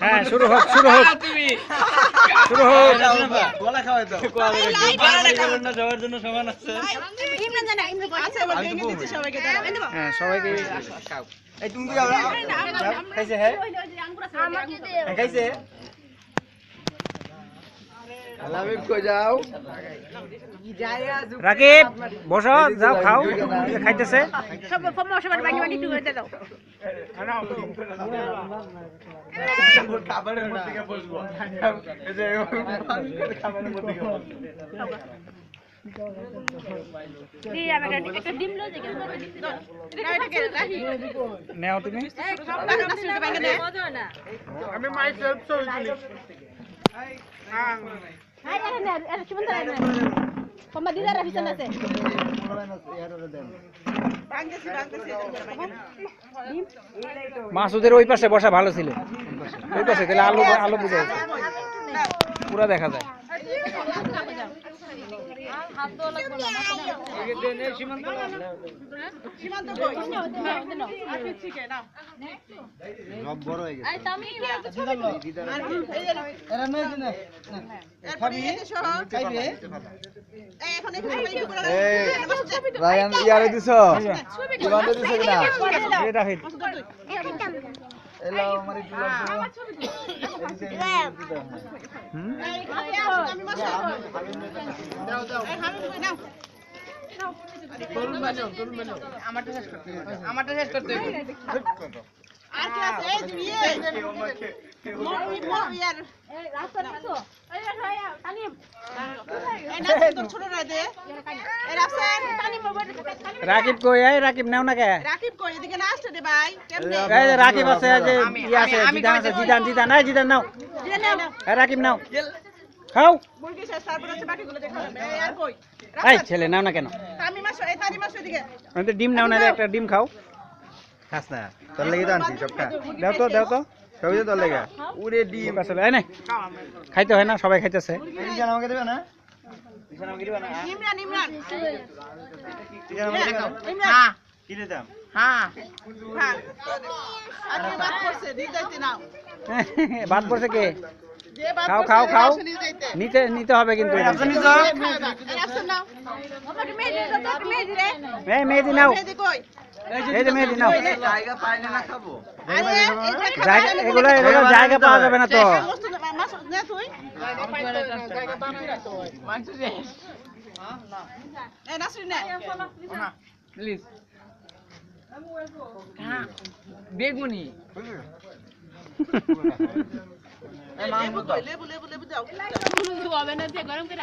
হ্যাঁ শুরু হোক শুরু হোক শুরু হোক গলা খাওয়াই দাও না যাওয়ার জন্য সমান আছে ইমরান জানা ইমরান আচ্ছা এবার ভেঙে দিচ্ছি সবাইকে দাঁড়াও হ্যাঁ সবাইকে খাও এই তুমি যাও খাইছে হ্যাঁ খাইছে আলামিন কই যাও রাকিব বসো যাও খাও খাইতেছে সব সবার বাকি বাকি একটু করে দাও খাবারের মধ্যে থেকে বসবো এই যে খাবারের মধ্যে থেকে এই আমাকে একটা ডিম লও যে এটাকে রাখি নেও তুমি আমি মাইসেলফ চলছি হাই আরে না আরে কি বলতে না কমা দিদার অফিসে আছে মাসুদের ওই পাশে বসা ভালো ছিল ওই পাশে তাহলে আলো আলো বুঝা যাচ্ছে পুরো দেখা যায় সব বড় হয়ে গেছে রায়ান ইয়ারে দিছো দিবান্দে দিছো কিনা এটা হই এলো আমারে দিলো আমারটা শেষ করতে হবে আর কি আছে এই দিয়ে ইয়ার এই রাস্তা দেখছো এই ভাইয়া তানিম এই না তোর ছোট রে দে এই রাস্তা তানিম মোবাইল রাকিব কই এই রাকিব নাও না কে রাকিব কই এদিকে না আসতে দে ভাই কেমনে এই যে রাকিব আছে যে ইয়া আছে জিদান আছে জিদান এই জিদান নাও দিয়ে নাও এই রাকিব নাও খাও মুরগি শেষ তারপর আছে বাকিগুলো দেখা যাবে এই আর কই এই ছেলে নাও না কেন তামিম মাস এই তানিম মাস এদিকে আমি তো ডিম নাও না রে, একটা ডিম খাও খাস না তোর লাগি তো আনছি সবটা দাও তো সবই তো তোর লাগি উরে ডিম আসলে এই নে খাইতে হয় না সবাই খাইতেছে এই জান আমাকে দেবে না ইমরান ইমরান হ্যাঁ কি দিতাম হ্যাঁ হ্যাঁ আর কি বাদ করছে দিয়ে যাইতে নাও বাদ পড়ছে কে যে বাদ খাও করছে খাও খাও নিয়ে যাইতে নিতে নিতে হবে কিন্তু রাফসান নাও আমাকে মেহেদি দাও তো মেহেদি রে এই মেহেদি নাও মেহেদি কই এই যে মেহেদি নাও জায়গা পাইলে না খাবো আরে এই যে জায়গা এগুলো জায়গা পাওয়া যাবে না তো মাস না তুই এই নাসরিন নে প্লিজ বেগুনি লেবু লেবু দাও হবে না যে গরম করে